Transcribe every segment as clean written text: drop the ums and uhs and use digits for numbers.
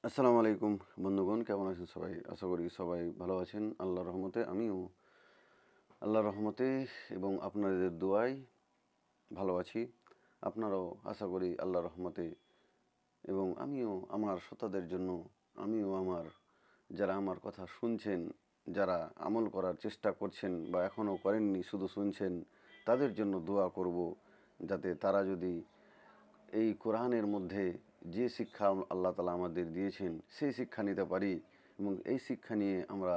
আসসালামু আলাইকুম বন্ধুগণ, কেমন আছেন সবাই? আশা করি সবাই ভালো আছেন আল্লাহর রহমতে। আমিও আল্লাহর রহমতে এবং আপনাদের দোয়ায় ভালো আছি। আপনারাও আশা করি আল্লাহর রহমতে এবং আমিও আমার শ্রোতাদের জন্য, আমিও যারা আমার কথা শুনছেন, যারা আমল করার চেষ্টা করছেন বা এখনও করেননি, শুধু শুনছেন, তাদের জন্য দোয়া করব, যাতে তারা যদি এই কোরআনের মধ্যে যে শিক্ষা আল্লাহ তালা আমাদের দিয়েছেন সেই শিক্ষা নিতে পারি এবং এই শিক্ষা নিয়ে আমরা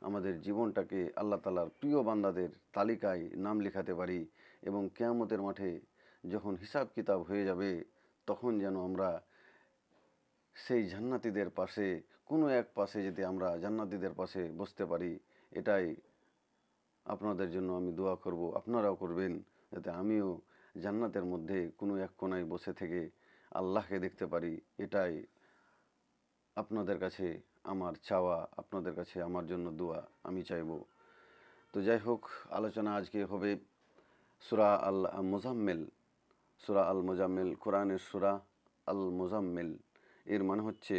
আমাদের জীবনটাকে আল্লাহ তালার প্রিয় বান্দাদের তালিকায় নাম লেখাতে পারি এবং কিয়ামতের মাঠে যখন হিসাব কিতাব হয়ে যাবে তখন যেন আমরা সেই জান্নাতীদের পাশে কোনো এক পাশে যদি আমরা জান্নাতীদের পাশে বসতে পারি। এটাই আপনাদের জন্য আমি দোয়া করব, আপনারাও করবেন, যাতে আমিও জান্নাতের মধ্যে কোনো এক কোনায় বসে থেকে আল্লাহকে দেখতে পারি। এটাই আপনাদের কাছে আমার চাওয়া, আপনাদের কাছে আমার জন্য দোয়া আমি চাইব। তো যাই হোক, আলোচনা আজকে হবে সূরা আল মুজাম্মিল। সূরা আল মুজাম্মিল কোরআনের সূরা আল মুজাম্মিল। এর মানে হচ্ছে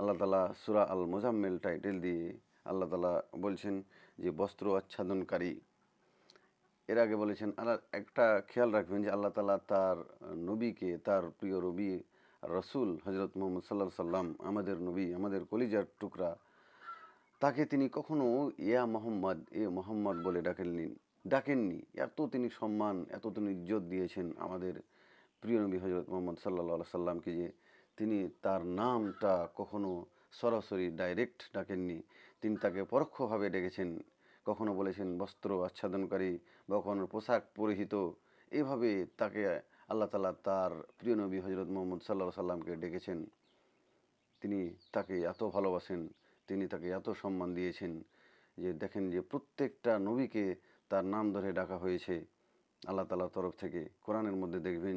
আল্লাহ তালা সূরা আল মুজাম্মিল টাইটেল দিয়ে আল্লাহ তালা বলছেন যে বস্ত্র আচ্ছাদনকারী। এর আগে বলেছেন একটা খেয়াল রাখবেন যে আল্লাহ তালা তার নবীকে, তার প্রিয় নবী রসুল হজরত মোহাম্মদ সাল্লাহ সাল্লাম, আমাদের নবী, আমাদের কলিজার টুকরা, তাকে তিনি কখনো ইয়া মোহাম্মদ, এ মোহাম্মদ বলে ডাকেননি। এত তিনি সম্মান, এত তিনি ইজ্জত দিয়েছেন আমাদের প্রিয় নবী হজরত মোহাম্মদ সাল্লাহ সাল্লামকে যে তিনি তার নামটা কখনো সরাসরি ডাইরেক্ট ডাকেননি, তিনি তাকে পরোক্ষভাবে ডেকেছেন। কখনো বলেছেন বস্ত্র আচ্ছাদনকারী বা কখনো পোশাক পরিহিত। এভাবে তাকে আল্লাহ তালা তার প্রিয় নবী হজরত মোহাম্মদ সাল্লাহ সাল্লামকে ডেকেছেন। তিনি তাকে এত ভালোবাসেন, তিনি তাকে এত সম্মান দিয়েছেন যে দেখেন যে প্রত্যেকটা নবীকে তার নাম ধরে ডাকা হয়েছে আল্লাহ তালার তরফ থেকে। কোরআনের মধ্যে দেখবেন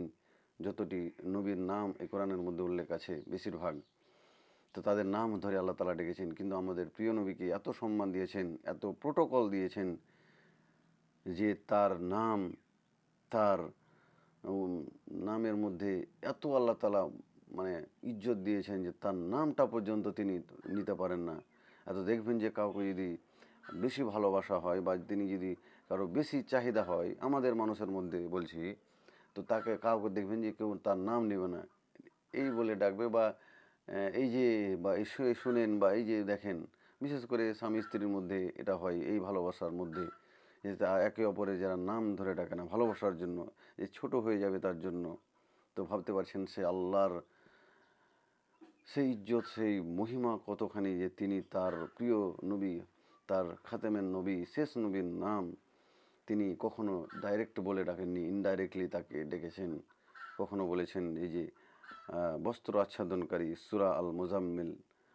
যতটি নবীর নাম এই কোরআনের মধ্যে উল্লেখ আছে বেশিরভাগ, তো তাদের নাম ধরে আল্লাহ তালা ডেকেছেন। কিন্তু আমাদের প্রিয় নবীকে এত সম্মান দিয়েছেন, এত প্রোটোকল দিয়েছেন যে তার নাম, তার নামের মধ্যে এত আল্লাহ তালা মানে ইজ্জত দিয়েছেন যে তার নামটা পর্যন্ত তিনি নিতে পারেন না। এত দেখবেন যে কাউকে যদি বেশি ভালোবাসা হয় বা তিনি যদি কারো বেশি চাহিদা হয় আমাদের মানুষের মধ্যে বলছি, তো তাকে কাউকে দেখবেন যে কেউ তার নাম নেবে না, এই বলে ডাকবে বা এই যে বা এই শুনেন বা এই যে দেখেন। বিশেষ করে স্বামী স্ত্রীর মধ্যে এটা হয়, এই ভালোবাসার মধ্যে যে একে অপরে যারা নাম ধরে ডাকে না ভালোবাসার জন্য, যে ছোট হয়ে যাবে তার জন্য। তো ভাবতে পারছেন সে আল্লাহর সেই ইজ্জত, সেই মহিমা কতখানি যে তিনি তার প্রিয় নবী, তার খাতেমের নবী, শেষ নবীর নাম তিনি কখনো ডাইরেক্ট বলে ডাকেননি, ইনডাইরেক্টলি তাকে ডেকেছেন। কখনো বলেছেন এই যে বস্ত্র আচ্ছাদনকারী সূরা আল মুজাম্মিল,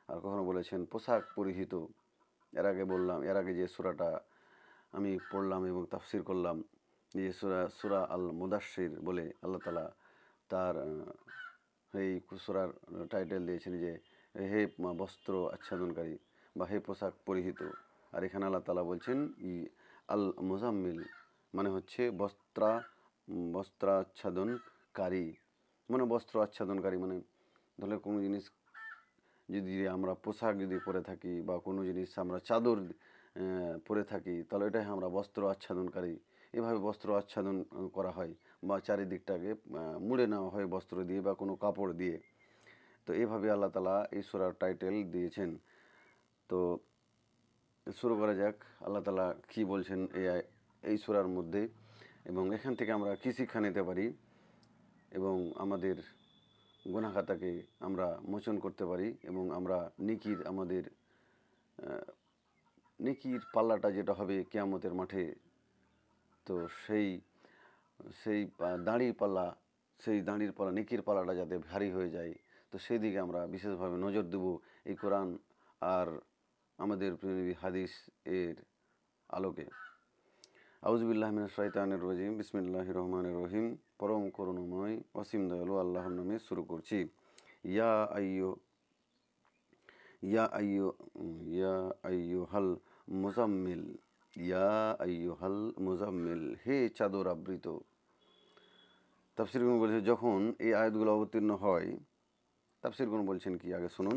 আর কখনো বলেছেন পোশাক পরিহিত। এর আগে যে সূরাটা আমি পড়লাম এবং তাফসির করলাম, যে সূরা আল মুদাশশির বলে আল্লাহ তালা তার এই সূরার টাইটেল দিয়েছেন যে হে বস্ত্র আচ্ছাদনকারী বা হে পোশাক পরিহিত। আর এখানে আল্লাহ তালা বলছেন আল মুজাম্মিল মানে হচ্ছে বস্ত্রাচ্ছাদনকারী, মানে বস্ত্র আচ্ছাদনকারী মানে ধরলে কোনো জিনিস যদি আমরা পোশাক যদি পরে থাকি বা কোনো জিনিস আমরা চাদর পরে থাকি, তাহলে এটাই আমরা বস্ত্র আচ্ছাদনকারী। এভাবে বস্ত্র আচ্ছাদন করা হয় বা চারিদিকটাকে মুড়ে নেওয়া হয় বস্ত্র দিয়ে বা কোনো কাপড় দিয়ে। তো এইভাবে আল্লাহ তালা এই সূরার টাইটেল দিয়েছেন। তো শুরু করা যাক, আল্লাহ তালা কী বলছেন এই সূরার মধ্যে এবং এখান থেকে আমরা কী শিক্ষা নিতে পারি এবং আমাদের গুনাহ খাতাকে আমরা মোচন করতে পারি এবং আমরা নেকির পাল্লাটা যেটা হবে কিয়ামতের মাঠে, তো সেই সেই দাঁড়ির পাল্লা, নেকির পাল্লাটা যাতে ভারী হয়ে যায়, তো সেই দিকে আমরা বিশেষভাবে নজর দেব এই কোরআন আর আমাদের হাদিস এর আলোকে। আউযুবিল্লাহি মিনাশ শাইতানির রাজিম, বিসমিল্লাহির রহমানির রহিম। পরম করুণাময় অসীম দয়ালু আল্লাহর নামে শুরু করছি। ইয়া আইয়ো ইয়া আইয়ো ইয়া আইয়ুহাল মুজাম্মিল, ইয়া আইয়ুহাল মুজাম্মিল, হে চাদর আবৃত। তাফসীরগণ বলেছে যখন এই আয়াতগুলো অবতীর্ণ হয় তাফসীরগণ বলছেন কি, আগে শুনুন।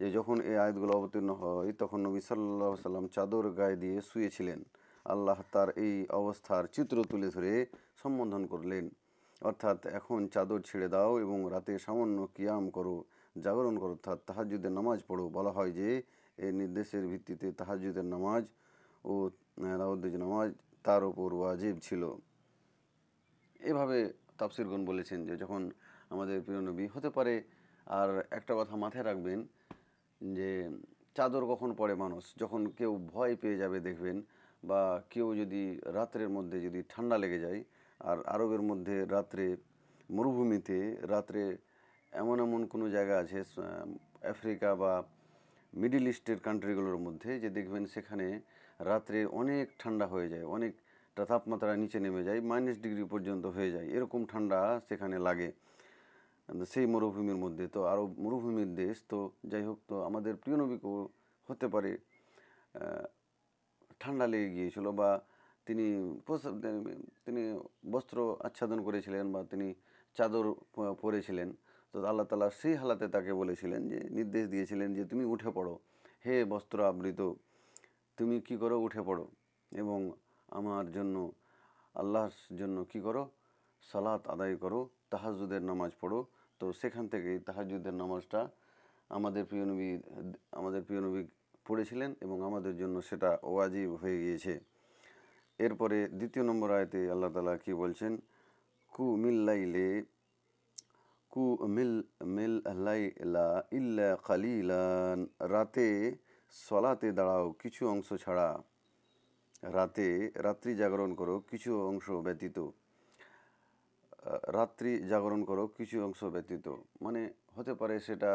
যে যখন এই আয়াতগুলো অবতীর্ণ হয় তখন নবী সাল্লাল্লাহু আলাইহি সাল্লাম চাদর গায়ে দিয়ে শুয়েছিলেন। আল্লাহ তার এই অবস্থার চিত্র তুলে ধরে সম্বোধন করলেন, অর্থাৎ এখন চাদর ছেড়ে দাও এবং রাতে সামান্য কিয়াম করো, জাগরণ করো, অর্থাৎ তাহাজ্জুদের নামাজ পড়ো। বলা হয় যে এই নির্দেশের ভিত্তিতে তাহাজ্জুদের নামাজ ও তাহাজ্জুদের নামাজ তার উপর ওয়াজিব ছিল। এভাবে তাফসীরগণ বলেছেন যে যখন আমাদের প্রিয় নবী হতে পারে। আর একটা কথা মাথায় রাখবেন যে চাদর কখন পরে মানুষ, যখন কেউ ভয় পেয়ে যাবে দেখবেন, বা কেউ যদি রাত্রের মধ্যে যদি ঠান্ডা লেগে যায়। আর আরবের মধ্যে রাত্রে মরুভূমিতে রাত্রে এমন এমন কোনো জায়গা আছে আফ্রিকা বা মিডল ইস্টের কান্ট্রিগুলোর মধ্যে, যে দেখবেন সেখানে রাত্রে অনেক ঠান্ডা হয়ে যায়, অনেকটা তাপমাত্রা নিচে নেমে যায়, -ডিগ্রি পর্যন্ত হয়ে যায়, এরকম ঠান্ডা সেখানে লাগে সেই মরুভূমির মধ্যে। তো আরও মরুভূমির দেশ, তো যাই হোক, তো আমাদের প্রিয় নবীকেও হতে পারে ঠান্ডা লেগে গিয়েছিল, বা তিনি তিনি বস্ত্র আচ্ছাদন করেছিলেন, বা তিনি চাদর পরেছিলেন। তো আল্লাহ তাআলা সেই হালাতে তাকে বলেছিলেন, যে নির্দেশ দিয়েছিলেন যে তুমি উঠে পড়ো, হে বস্ত্র আবৃত, তুমি কি করো, উঠে পড়ো এবং আমার জন্য, আল্লাহর জন্য কি করো, সালাত আদায় করো, তাহাজ্জুদের নামাজ পড়ো। তো সেখান থেকেই তাহাজ্জুদের নামাজটা আমাদের প্রিয় নবী পড়েছিলেন এবং আমাদের জন্য সেটা ওয়াজিব হয়ে গিয়েছে। এরপরে দ্বিতীয় নম্বর আয়াতে আল্লাহ তাআলা কি বলছেন, কু মিল্লাইলে কু মিল মিল লাইলা ইল্লা কালিলান, রাতে সলাতে দাঁড়াও কিছু অংশ ছাড়া, রাত্রি জাগরণ করো কিছু অংশ ব্যতীত। রাত্রি জাগরণ করো কিছু অংশ ব্যতীত মানে হতে পারে সেটা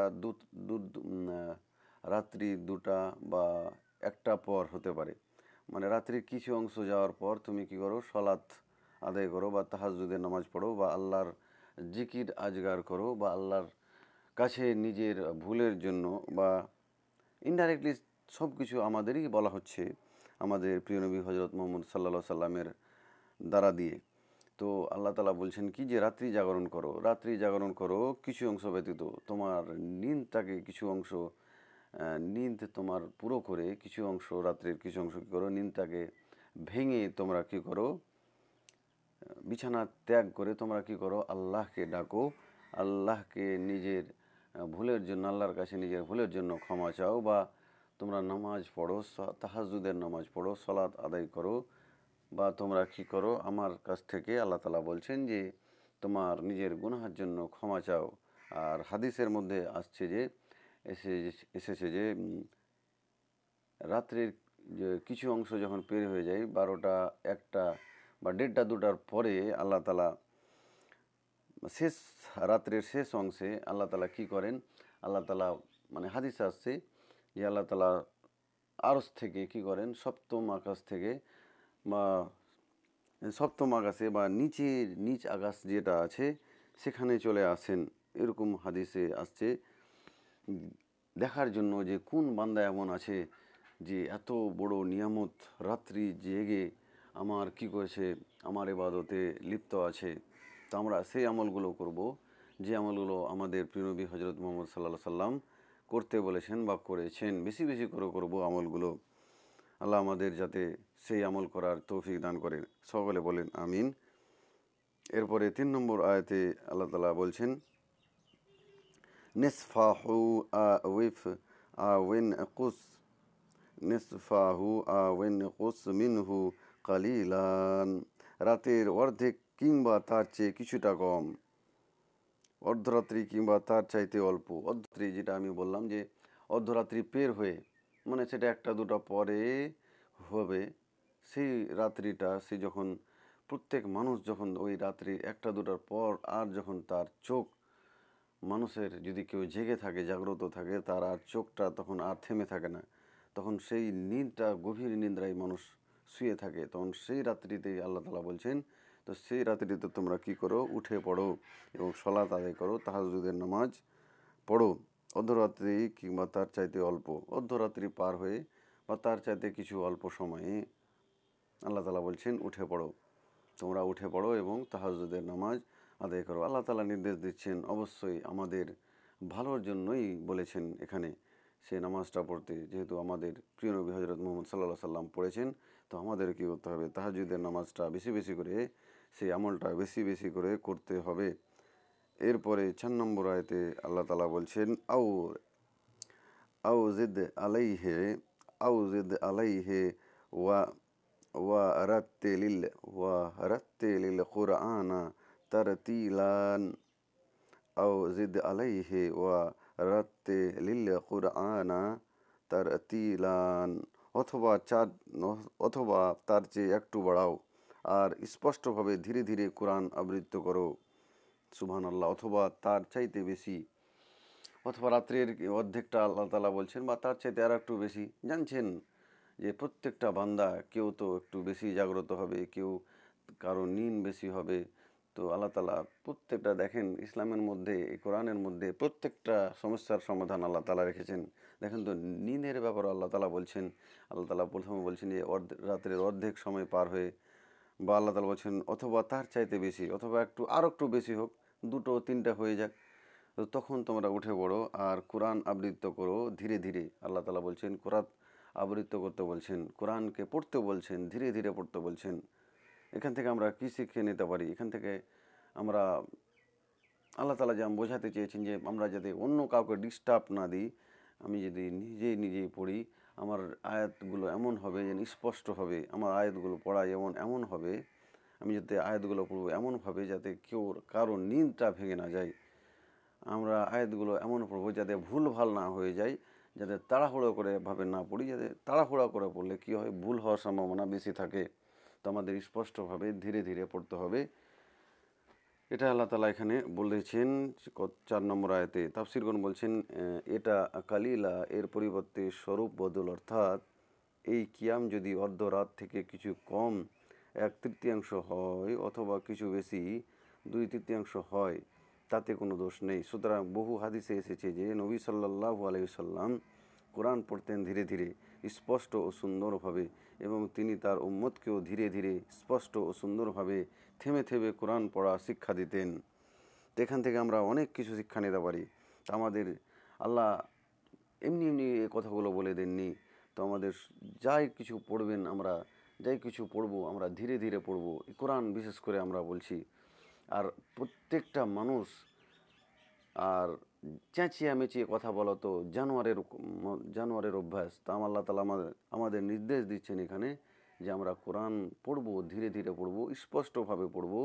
রাত্রি 2টা বা 1টা পর হতে পারে। মানে রাত্রির কিছু অংশ যাওয়ার পর তুমি কি করো, সলাৎ আদায় করো বা তাহাজ্জুদের নামাজ পড়ো বা আল্লাহর জিকির আজগার করো, বা আল্লাহর কাছে নিজের ভুলের জন্য, বা ইনডাইরেক্টলি সব কিছু আমাদেরই বলা হচ্ছে আমাদের প্রিয় নবী হজরত মুহাম্মদ সাল্লাল্লাহু আলাইহি সাল্লামের দ্বারা দিয়ে। তো আল্লাহ তাআলা বলছেন কি, যে রাত্রি জাগরণ করো কিছু অংশ ব্যতীত। তোমার নিন্দটাকে কিছু অংশ, নিন্দ তোমার পুরো করে কিছু অংশ, রাত্রির কিছু অংশ কী করো, নিন্দটাকে ভেঙে তোমরা কি করো, বিছানা ত্যাগ করে তোমরা কি করো, আল্লাহকে ডাকো, আল্লাহকে নিজের ভুলের জন্য, আল্লাহর কাছে নিজের ভুলের জন্য ক্ষমা চাও, বা তোমরা নামাজ পড়ো, তাহাজ্জুদের নামাজ পড়ো, সালাত আদায় করো, বা তোমরা কি করো, আমার কাছ থেকে আল্লাহ তাআলা বলছেন যে তোমার নিজের গুনাহের জন্য ক্ষমা চাও। আর হাদিসের মধ্যে আসছে যে এসেছে যে রাত্রির যে কিছু অংশ যখন পের হয়ে যায় 12টা 1টা বা 1:30 2টার পরে আল্লাহ তাআলা শেষ রাত্রের শেষ অংশে আল্লাহ তাআলা কি করেন, আল্লাহ তাআলা মানে হাদিসে আসছে যে আল্লাহ তাআলা আরশ থেকে কি করেন, সপ্তম আকাশ থেকে বা সপ্তম আকাশে বা নিচ আকাশ যেটা আছে সেখানে চলে আসেন। এরকম হাদিসে আসছে দেখার জন্য যে কোন বান্দা এমন আছে যে এত বড় নিয়ামত রাত্রি জেগে আমার কি করেছে, আমার ইবাদতে লিপ্ত আছে। তো আমরা সেই আমলগুলো করব যে আমলগুলো আমাদের প্রিয় নবী হজরত মুহাম্মদ সাল্লাল্লাহু আলাইহি সাল্লাম করতে বলেছেন বা করেছেন। বেশি বেশি করে করব আমলগুলো। আল্লাহ আমাদের যাতে সেই আমল করার তৌফিক দান করেন। সকলে বলেন আমিন। এরপরে 3 নম্বর আয়াতে আল্লাহ তাআলা বলছেন, নিসফাহু আউইফ আওইন কুস নিসফাহু আওইন কুস মিনহু কালিলান, রাতের অর্ধেক কিংবা তার চেয়ে কিছুটা কম, অর্ধরাত্রি কিংবা তার চাইতে অল্প। অর্ধরাত্রি যেটা আমি বললাম যে অর্ধরাত্রি পের হয়ে, মানে সেটা 1টা 2টা পরে হবে, সেই রাত্রিটা সে যখন প্রত্যেক মানুষ যখন ওই রাত্রি 1টা 2টার পর আর যখন তার চোখ, মানুষের যদি কেউ জেগে থাকে, জাগ্রত থাকে, তার আর চোখটা তখন আর থেমে থাকে না, তখন সেই নিদ্রা, গভীর নিদ্রায় মানুষ শুয়ে থাকে, তখন সেই রাত্রিতেই আল্লাহ তাআলা বলছেন, তো সেই রাত্রিতে তোমরা কি করো, উঠে পড়ো এবং সালাত আদায় করো, তাহাজ্জুদের নামাজ পড়ো। অর্ধরাত্রি কিংবা তার চাইতে অল্প, অর্ধরাত্রি পার হয়ে বা তার চাইতে কিছু অল্প সময়ে আল্লাহ তাআলা বলছেন উঠে পড়ো, তোমরা উঠে পড়ো এবং তাহাজ্জুদের নামাজ আদায় করো। আল্লাহ তাআলা নির্দেশ দিচ্ছেন অবশ্যই ভালোর জন্যই বলেছেন এখানে সে নামাজটা পড়তে। যেহেতু আমাদের প্রিয় নবী হজরত মুহাম্মদ সাল্লাল্লাহু সাল্লাম পড়েছেন, তো আমাদের কী করতে হবে? তাহাজ্জুদের নামাজটা বেশি বেশি করে, সেই আমলটা বেশি বেশি করে করতে হবে। এরপরে 4 নম্বর আয়াতে আল্লাহ তাআলা বলছেন, আও জিদ আলাইহি আও জিদ আলাইহি ওয়া ওয়ারাত্তিলিল কুরআনা তারতিলান আও জিদ আলাইহি ওয়ারাত্তিলিল কুরআনা তারতিলান, অথবা তার চেয়ে একটু বাড়াও আর স্পষ্টভাবে ধীরে ধীরে কোরআন আবৃত্ত করো। সুবহানাল্লাহ। অথবা তার চাইতে বেশি, অথবা রাত্রের অর্ধেকটা আল্লাহ তাআলা বলছেন, বা তার চাইতে আর একটু বেশি। জানছেন যে প্রত্যেকটা বান্দা কেউ তো একটু বেশি জাগ্রত হবে, কেউ কারো নিন বেশি হবে। তো আল্লাহ তাআলা প্রত্যেকটা, দেখেন ইসলামের মধ্যে, এই কোরআনের মধ্যে প্রত্যেকটা সমস্যার সমাধান আল্লাহ তাআলা রেখেছেন। দেখেন তো নিনের ব্যাপারে আল্লাহ তাআলা বলছেন, আল্লাহ তাআলা প্রথমে বলছেন যে রাত্রের অর্ধেক সময় পার হয়ে, বা আল্লাহ তাআলা বলছেন অথবা তার চাইতে বেশি, অথবা আর একটু বেশি হোক, 2টো 3টা হয়ে যাক, তো তখন তোমরা উঠে পড়ো আর কোরআন আবৃত্ত করো ধীরে ধীরে। আল্লাহ তাআলা বলছেন কোরআন আবৃত্ত করতে বলছেন, কোরআনকে পড়তে বলছেন, ধীরে ধীরে পড়তে বলছেন। এখান থেকে আমরা কী শিক্ষা নিতে পারি? এখান থেকে আমরা, আল্লাহ তাআলা যেমন বোঝাতে চেয়েছেন যে আমরা যাতে অন্য কাউকে ডিস্টার্ব না দিই, আমি যদি নিজেই পড়ি, আমার আয়াতগুলো এমন হবে যেন স্পষ্ট হবে, আমার আয়াতগুলো পড়া এমন হবে, আমি যাতে আয়াতগুলো পড়বো এমনভাবে যাতে কারো নিদটা ভেঙে না যায়। আমরা আয়াতগুলো এমন পড়বো যাতে ভুল ভাল না হয়ে যায়, যাতে তাড়াহুড়ো করে ভাবে না পড়ি, যাতে তাড়াহুড়ো করে পড়লে কী হয়, ভুল হওয়ার সম্ভাবনা বেশি থাকে। তো আমাদের স্পষ্টভাবে ধীরে ধীরে পড়তে হবে। এটা আল্লাহ তাআলা এখানে বলেছেন 4 নম্বর আয়াতে। তাফসীরগণ বলছেন এটা কালিলা এর পরিবর্তে স্বরূপ বদল, অর্থাৎ এই কিয়াম যদি অর্ধরাত থেকে কিছু কম 1/3 হয়, অথবা কিছু বেশি 2/3 হয়, তাতে কোনো দোষ নেই। সুতরাং বহু হাদিসে এসেছে যে নবী সাল্লাল্লাহু আলাইহি সাল্লাম কোরআন পড়তেন ধীরে ধীরে, স্পষ্ট ও সুন্দরভাবে, এবং তিনি তার উম্মতকেও ধীরে ধীরে, স্পষ্ট ও সুন্দরভাবে, থেমে থেমে কোরআন পড়া শিক্ষা দিতেন। তো এখান থেকে আমরা অনেক কিছু শিক্ষা নিতে পারি। তা আমাদের আল্লাহ এমনি এই কথাগুলো বলে দেননি। তো আমাদের যাই কিছু পড়বো আমরা ধীরে ধীরে পড়বো। কোরআন বিশেষ করে আমরা বলছি। আর প্রত্যেকটা মানুষ, আর চেঁচিয়ে কথা বলা তো জানোয়ারের অভ্যাস। তা আল্লাহ তাআলা আমাদের নির্দেশ দিচ্ছেন এখানে যে আমরা কোরআন পড়বো, ধীরে ধীরে পড়বো, স্পষ্টভাবে পড়বো,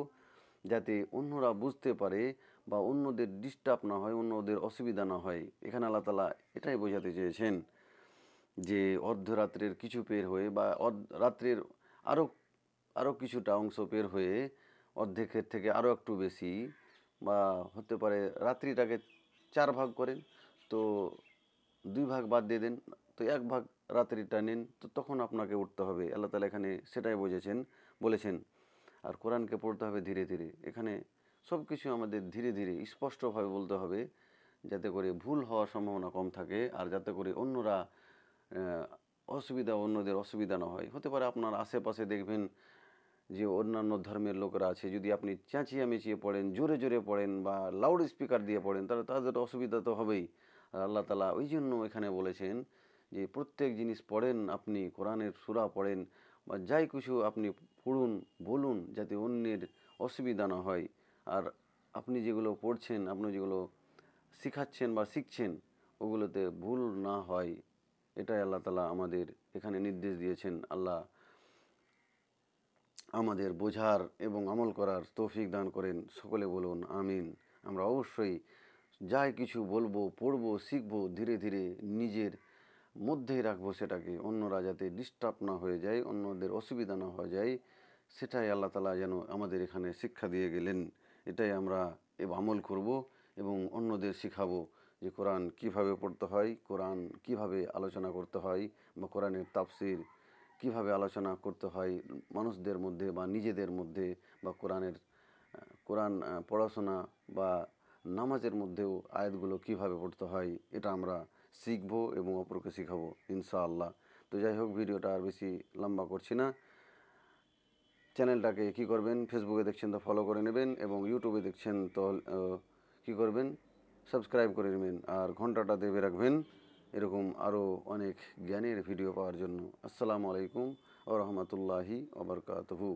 যাতে অন্যরা বুঝতে পারে বা অন্যদের ডিস্টার্ব না হয়, অন্যদের অসুবিধা না হয়। এখানে আল্লাহ তাআলা এটাই বোঝাতে চেয়েছেন যে অর্ধরাত্রের কিছু পের হয়ে, বা রাত্রের আরও কিছুটা অংশ পের হয়ে, অর্ধেকের থেকে আরও একটু বেশি, বা হতে পারে রাত্রিটাকে 4 ভাগ করেন, তো 2 ভাগ বাদ দিয়ে দেন, তো 1 ভাগ রাত্রিটা নিন, তো তখন আপনাকে উঠতে হবে। আল্লাহ তাআলা এখানে সেটাই বলেছেন। আর কোরআনকে পড়তে হবে ধীরে ধীরে। এখানে সব কিছু আমাদের ধীরে ধীরে স্পষ্টভাবে বলতে হবে, যাতে করে ভুল হওয়ার সম্ভাবনা কম থাকে, আর যাতে করে অন্যদের অসুবিধা না হয়। হতে পারে আপনার আশেপাশে দেখবেন যে অন্যান্য ধর্মের লোকেরা আছে, যদি আপনি চেঁচিয়ে পড়েন, জোরে জোরে পড়েন, বা লাউড স্পিকার দিয়ে পড়েন, তাহলে তাদের অসুবিধা তো হবেই। আর আল্লাহ তাআলা ওই জন্য এখানে বলেছেন যে প্রত্যেক জিনিস পড়েন, আপনি কোরআনের সূরা পড়েন, বা যাই কিছু আপনি পড়ুন, বলুন, যাতে অন্যের অসুবিধা না হয়। আর আপনি যেগুলো পড়ছেন, আপনি যেগুলো শিখাচ্ছেন বা শিখছেন, ওগুলোতে ভুল না হয়, এটাই আল্লাহ তাআলা আমাদের এখানে নির্দেশ দিয়েছেন। আল্লাহ আমাদের বোঝার এবং আমল করার তৌফিক দান করেন। সকলে বলুন আমিন। আমরা অবশ্যই যাই কিছু বলবো, পড়বো, শিখবো, ধীরে ধীরে নিজের মধ্যেই রাখবো সেটাকে, অন্যরা যাতে ডিস্টার্ব না হয়ে যায়, অন্যদের অসুবিধা না হয়ে যায়, সেটাই আল্লাহ তাআলা যেন আমাদের এখানে শিক্ষা দিয়ে গেলেন। এটাই আমরা আমল করব এবং অন্যদের শিখাবো যে কোরআন কিভাবে পড়তে হয়, কোরআন কিভাবে আলোচনা করতে হয়, বা কোরআনের তাফসির কিভাবে আলোচনা করতে হয় মানুষদের মধ্যে বা নিজেদের মধ্যে, বা কোরআন পড়াশোনা বা নামাজের মধ্যেও আয়াতগুলো কিভাবে পড়তে হয়, এটা আমরা শিখব এবং অপরকে শিখাবো ইনশাআল্লাহ। তো যাই হোক, ভিডিওটা আর বেশি লম্বা করছি না। চ্যানেলটাকে কী করবেন, ফেসবুকে দেখছেন তো ফলো করে নেবেন, এবং ইউটিউবে দেখছেন তো কী করবেন, সাবস্ক্রাইব করে নেবেন আর ঘন্টাটা দেবে রাখবেন এরকম আরও অনেক জ্ঞানের ভিডিও পাওয়ার জন্য। আসসালামু আলাইকুম ওয়া রাহমাতুল্লাহি ওয়া বারাকাতুহু।